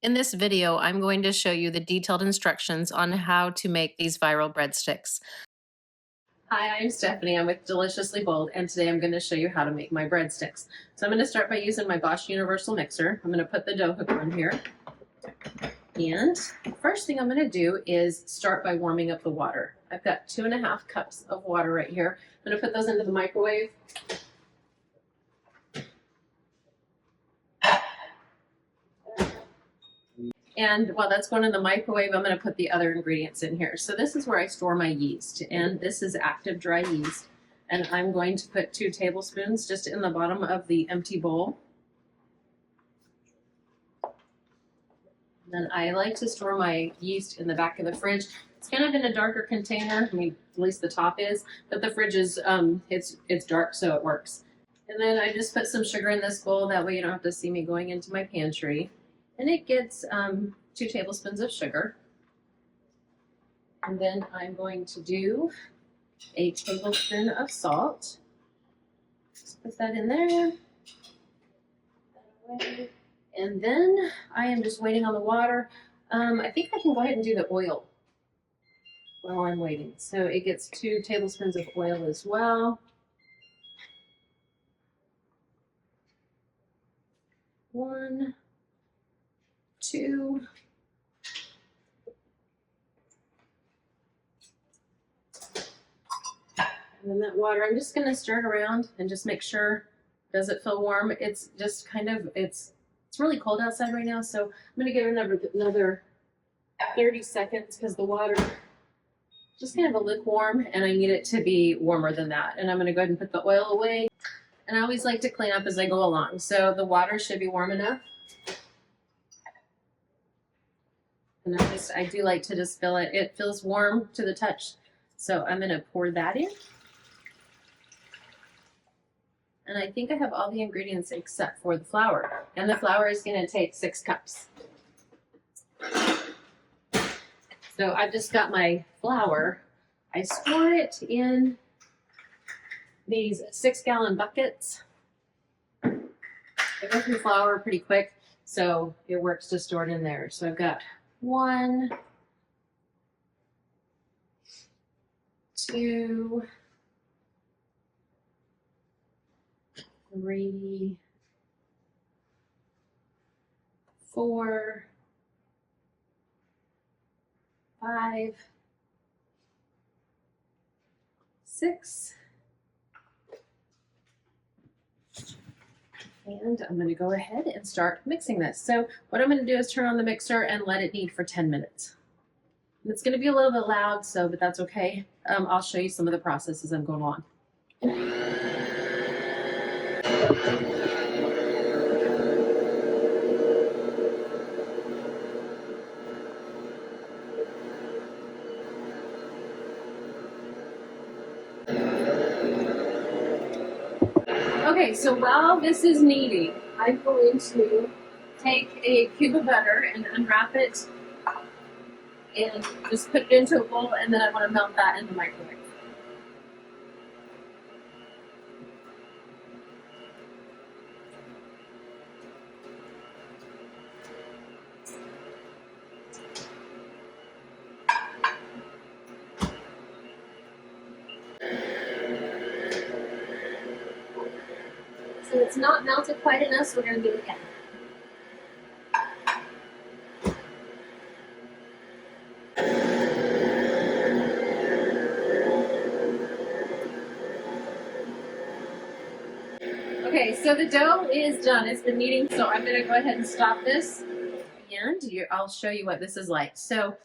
In this video, I'm going to show you the detailed instructions on how to make these viral breadsticks. Hi, I'm Stephanie. I'm with Deliciously Bold, and today I'm going to show you how to make my breadsticks. So I'm going to start by using my Bosch Universal Mixer. I'm going to put the dough hooker in here. And the first thing I'm going to do is start by warming up the water. I've got 2.5 cups of water right here. I'm going to put those into the microwave. And while that's going in the microwave, I'm going to put the other ingredients in here. So this is where I store my yeast, and this is active dry yeast. And I'm going to put 2 tablespoons just in the bottom of the empty bowl. And then I like to store my yeast in the back of the fridge. It's kind of in a darker container. I mean, at least the top is, but the fridge is it's dark, so it works. And then I just put some sugar in this bowl. That way you don't have to see me going into my pantry. And it gets 2 tablespoons of sugar. And then I'm going to do a tablespoon of salt. Just put that in there. And then I am just waiting on the water. I think I can go ahead and do the oil while I'm waiting. So it gets 2 tablespoons of oil as well. 1, 2. And then that water, I'm just going to stir it around and just make sure, does it feel warm? It's just kind of, it's really cold outside right now, so I'm going to give it another 30 seconds because the water just kind of a lukewarm, and I need it to be warmer than that. And I'm going to go ahead and put the oil away. And I always like to clean up as I go along, so the water should be warm enough. And I do like to just feel it. It feels warm to the touch, so I'm going to pour that in. And I think I have all the ingredients except for the flour. And the flour is going to take 6 cups. So I've just got my flour. I store it in these 6-gallon buckets. I go through flour pretty quick, so it works to store it in there. So I've got 1, 2, 3, 4, 5, 6. And I'm going to go ahead and start mixing this. So what I'm going to do is turn on the mixer and let it knead for 10 minutes. And it's going to be a little bit loud, but that's okay. I'll show you some of the process as I'm going along. Okay, so while this is kneading, I'm going to take a cube of butter and unwrap it and just put it into a bowl, and then I want to melt that in the microwave. So it's not melted quite enough, so we're going to do it again. Okay, so the dough is done. It's been kneading, so I'm going to go ahead and stop this, and I'll show you what this is like. So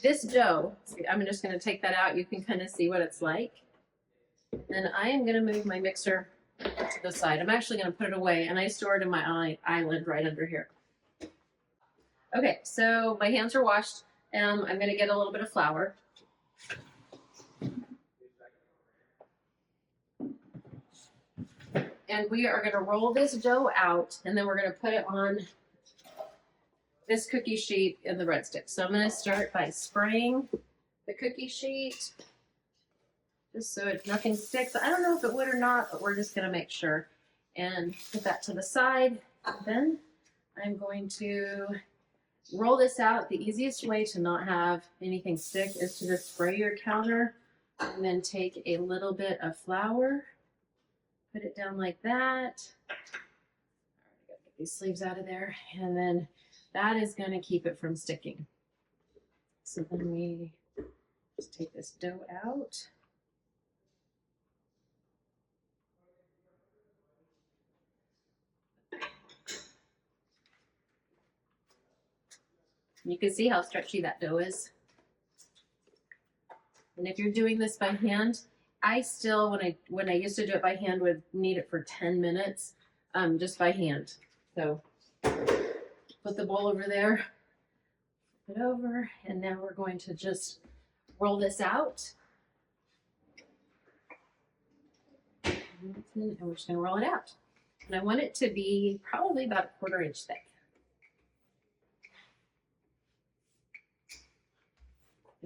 this dough, I'm just going to take that out. You can kind of see what it's like. And I am going to move my mixer to the side. I'm actually going to put it away, and I store it in my island right under here. Okay, so my hands are washed. I'm going to get a little bit of flour. And we are going to roll this dough out, and then we're going to put it on this cookie sheet in the breadstick. So I'm going to start by spraying the cookie sheet just so nothing sticks. I don't know if it would or not, but we're just going to make sure. And put that to the side. Then I'm going to roll this out. The easiest way to not have anything stick is to just spray your counter and then take a little bit of flour, put it down like that. All right, I gotta get these sleeves out of there, and then that is going to keep it from sticking. So then we just take this dough out. You can see how stretchy that dough is. And if you're doing this by hand, I still, when I used to do it by hand, would knead it for 10 minutes, just by hand. So put the bowl over there, flip it over, and now we're going to just roll this out. And we're just going to roll it out. And I want it to be probably about a 1/4 inch thick.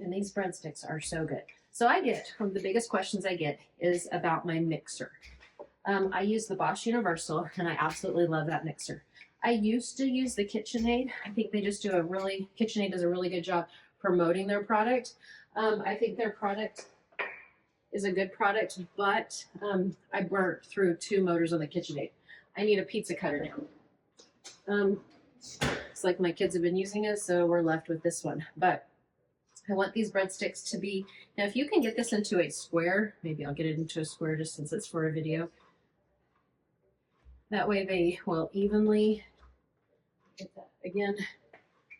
And these breadsticks are so good. So one of the biggest questions I get is about my mixer. I use the Bosch Universal, and I absolutely love that mixer. I used to use the KitchenAid. I think they just KitchenAid does a really good job promoting their product. I think their product is a good product, but I burnt through 2 motors on the KitchenAid. I need a pizza cutter now. It's like my kids have been using it, so we're left with this one. But I want these breadsticks to be, now if you can get this into a square, maybe I'll get it into a square just since it's for a video. That way they will evenly, get that again.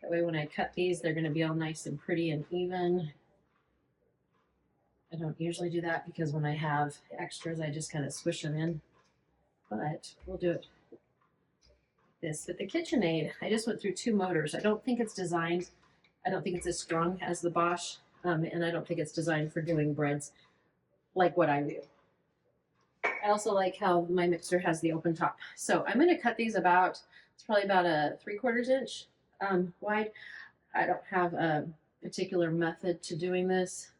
That way when I cut these, they're gonna be all nice and pretty and even. I don't usually do that because when I have extras, I just kind of squish them in, but we'll do it like this. But the KitchenAid, I just went through 2 motors. I don't think it's as strong as the Bosch, and I don't think it's designed for doing breads like what I do. I also like how my mixer has the open top. So I'm going to cut these it's probably about a 3/4 inch wide. I don't have a particular method to doing this.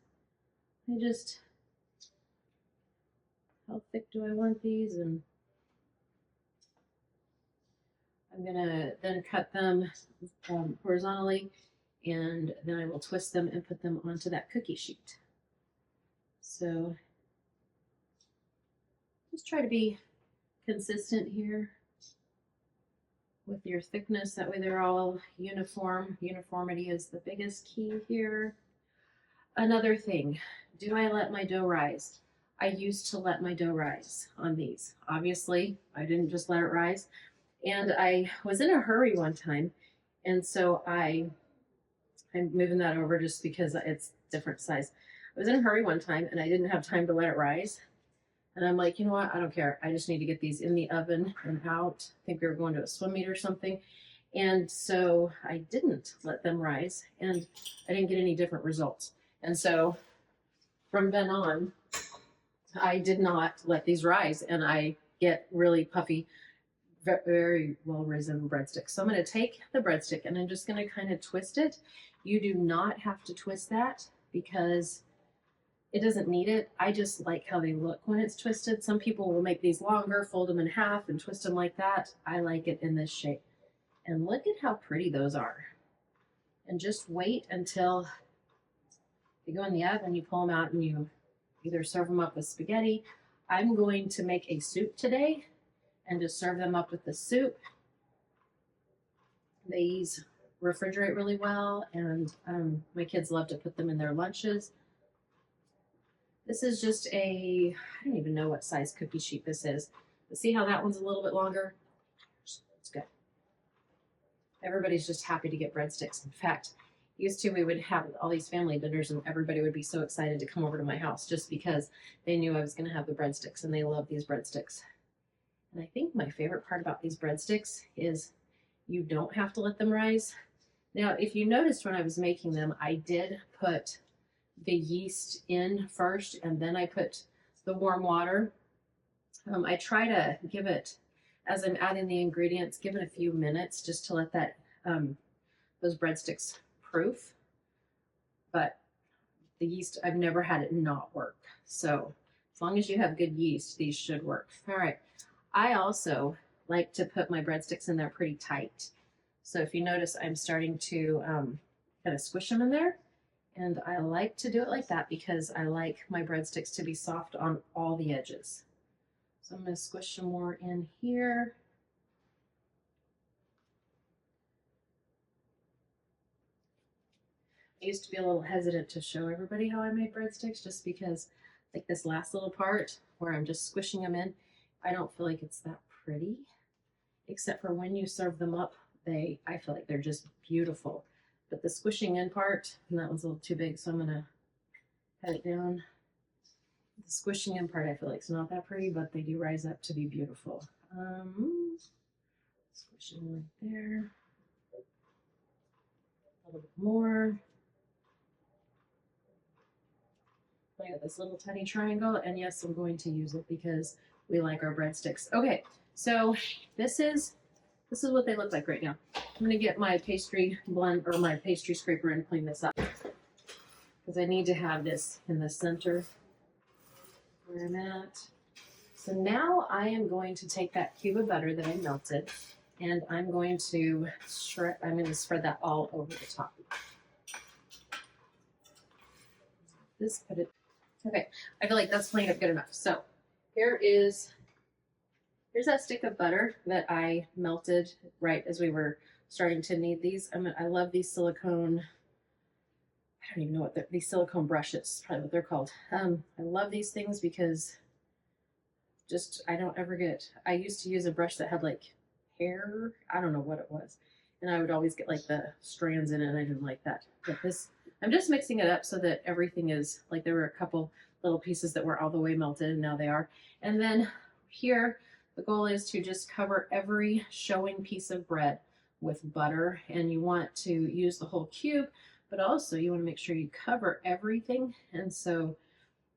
How thick do I want these? And I'm going to then cut them horizontally, and then I will twist them and put them onto that cookie sheet. So just try to be consistent here with your thickness. That way they're all uniform. Uniformity is the biggest key here. Another thing, do I let my dough rise? I used to let my dough rise on these. Obviously, I didn't just let it rise. And I was in a hurry one time, and so I'm moving that over just because it's different size. I was in a hurry one time and I didn't have time to let it rise. And I'm like, you know what? I don't care. I just need to get these in the oven and out. I think we were going to a swim meet or something. And so I didn't let them rise, and I didn't get any different results. And so from then on, I did not let these rise, and I get really puffy, very well risen breadsticks. So I'm going to take the breadstick and I'm just going to kind of twist it. You do not have to twist that because it doesn't need it. I just like how they look when it's twisted. Some people will make these longer, fold them in half and twist them like that. I like it in this shape. And look at how pretty those are. And just wait until they go in the oven, you pull them out and you either serve them up with spaghetti. I'm going to make a soup today and just serve them up with the soup. These refrigerate really well, and my kids love to put them in their lunches. This is just I don't even know what size cookie sheet this is. But see how that one's a little bit longer? It's good. Everybody's just happy to get breadsticks. In fact, used to we would have all these family dinners and everybody would be so excited to come over to my house just because they knew I was going to have the breadsticks, and they love these breadsticks. And I think my favorite part about these breadsticks is you don't have to let them rise. Now, if you noticed when I was making them, I did put the yeast in first, and then I put the warm water. I try to give it, as I'm adding the ingredients, give it a few minutes just to let that those breadsticks proof. But the yeast, I've never had it not work. So as long as you have good yeast, these should work. All right. I also like to put my breadsticks in there pretty tight. So if you notice, I'm starting to kind of squish them in there. And I like to do it like that because I like my breadsticks to be soft on all the edges. So I'm going to squish some more in here. I used to be a little hesitant to show everybody how I made breadsticks just because like this last little part where I'm just squishing them in, I don't feel like it's that pretty, except for when you serve them up, I feel like they're just beautiful. But the squishing in part, and that was a little too big, so I'm gonna cut it down. The squishing in part I feel like it's not that pretty, but they do rise up to be beautiful. Squish it in right there. A little bit more. I got this little tiny triangle, and yes, I'm going to use it because we like our breadsticks. Okay, so this is what they look like right now. I'm gonna get my pastry blend or my pastry scraper and clean this up because I need to have this in the center where I'm at. So now I am going to take that cube of butter that I melted, and I'm going to spread that all over the top. Okay, I feel like that's playing up good enough. So here's that stick of butter that I melted right as we were starting to knead these. I love these silicone, I don't even know what these silicone brushes, probably what they're called. I love these things because I used to use a brush that had like hair, I don't know what it was. And I would always get like the strands in it, and I didn't like that. But I'm just mixing it up so that everything is, like there were a couple little pieces that were all the way melted, and now they are. And then here, the goal is to just cover every showing piece of bread with butter, and you want to use the whole cube, but also you want to make sure you cover everything. And so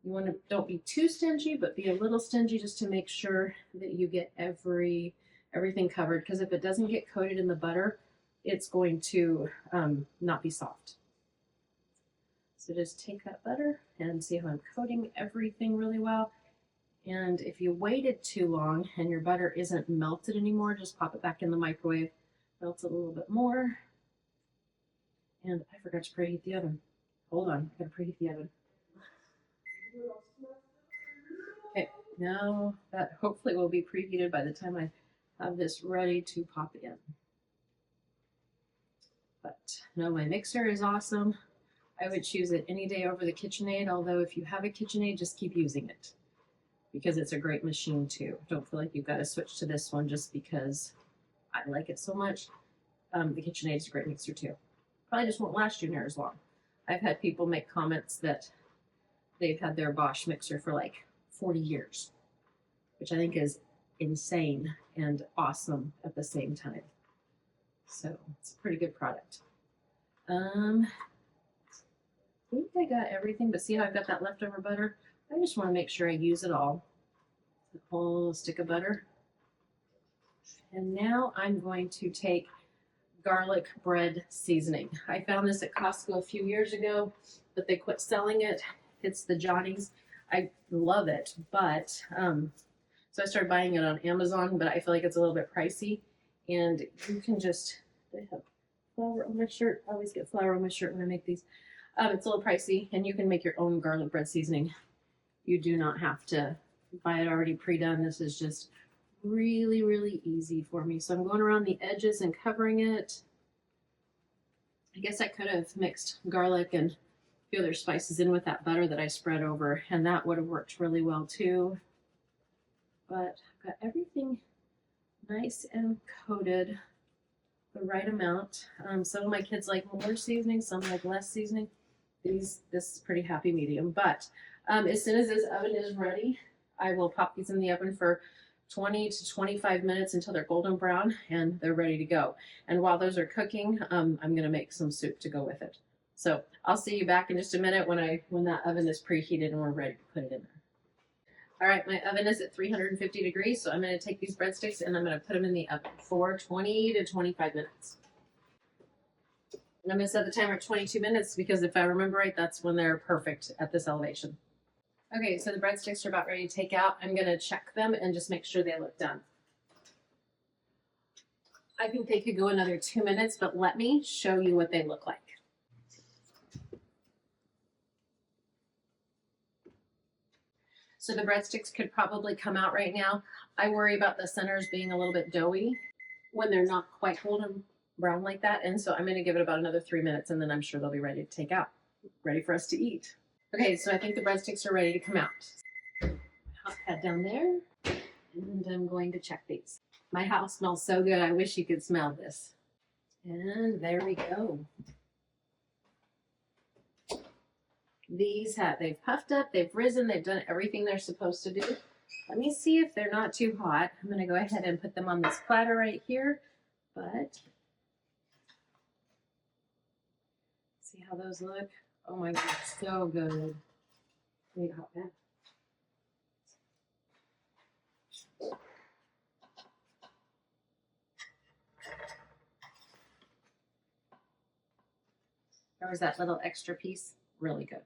you want to, don't be too stingy, but be a little stingy just to make sure that you get everything covered, because if it doesn't get coated in the butter, it's going to not be soft. So just take that butter and see how I'm coating everything really well. And if you waited too long and your butter isn't melted anymore, just pop it back in the microwave. Melt it a little bit more. And I forgot to preheat the oven. Hold on, I gotta preheat the oven. Okay, now that hopefully will be preheated by the time I have this ready to pop in. But no, my mixer is awesome. I would choose it any day over the KitchenAid, although if you have a KitchenAid, just keep using it because it's a great machine too. Don't feel like you've got to switch to this one just because I like it so much. The KitchenAid is a great mixer too. Probably just won't last you near as long. I've had people make comments that they've had their Bosch mixer for like 40 years, which I think is insane and awesome at the same time. So it's a pretty good product. I think I got everything, but see how I've got that leftover butter? I just want to make sure I use it all. The whole stick of butter. And now I'm going to take garlic bread seasoning. I found this at Costco a few years ago, but they quit selling it. It's the Johnny's. I love it, but so I started buying it on Amazon, but I feel like it's a little bit pricey. And you can just, they have flour on my shirt. I always get flour on my shirt when I make these. It's a little pricey, and you can make your own garlic bread seasoning. You do not have to buy it already pre-done. This is just really, really easy for me. So I'm going around the edges and covering it. I guess I could have mixed garlic and a few other spices in with that butter that I spread over, and that would have worked really well too. But I've got everything nice and coated the right amount. Some of my kids like more seasoning, some like less seasoning. This is pretty happy medium. But as soon as this oven is ready, I will pop these in the oven for 20 to 25 minutes until they're golden brown and they're ready to go. And while those are cooking, I'm going to make some soup to go with it. So I'll see you back in just a minute when that oven is preheated and we're ready to put it in there. All right, my oven is at 350 degrees, so I'm going to take these breadsticks and I'm going to put them in the oven for 20 to 25 minutes. And I'm going to set the timer at 22 minutes because if I remember right, that's when they're perfect at this elevation. Okay, so the breadsticks are about ready to take out. I'm going to check them and just make sure they look done. I think they could go another 2 minutes, but let me show you what they look like. So the breadsticks could probably come out right now. I worry about the centers being a little bit doughy when they're not quite golden brown like that. And so I'm going to give it about another 3 minutes, and then I'm sure they'll be ready to take out, ready for us to eat. Okay, so I think the breadsticks are ready to come out. Hot pad down there, and I'm going to check these. My house smells so good. I wish you could smell this. And there we go. They've puffed up, they've risen, they've done everything they're supposed to do. Let me see if they're not too hot. I'm going to go ahead and put them on this platter right here. But see how those look? Oh my God, so good. Need a hot pan. There was that little extra piece. Really good.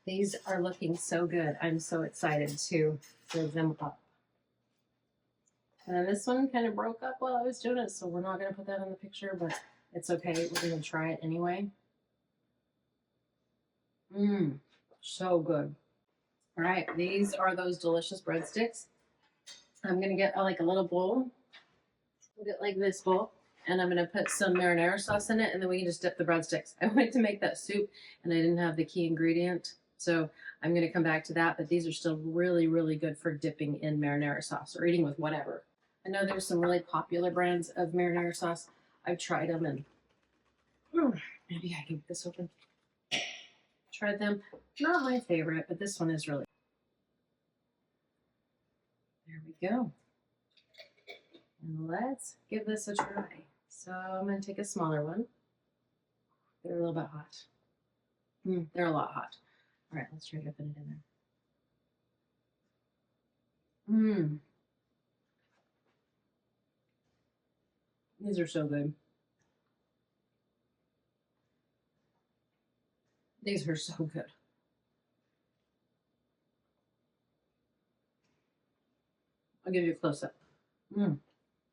These are looking so good. I'm so excited to serve them up. And then this one kind of broke up while I was doing it, so we're not going to put that in the picture, but it's okay. We're going to try it anyway. So good. All right, these are those delicious breadsticks. I'm going to get like a little bowl. We'll get like this bowl, and I'm going to put some marinara sauce in it, and then we can just dip the breadsticks. I went to make that soup, and I didn't have the key ingredient, so I'm going to come back to that, but these are still really, really good for dipping in marinara sauce or eating with whatever. I know there's some really popular brands of marinara sauce. I've tried them, and maybe I can get this open. Tried them. Not my favorite, but this one is really. There we go. And let's give this a try. So I'm going to take a smaller one. They're a little bit hot. They're a lot hot. All right, let's try to put it in there. These are so good. These are so good. I'll give you a close-up.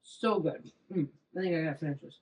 So good. I think I gotta finish this.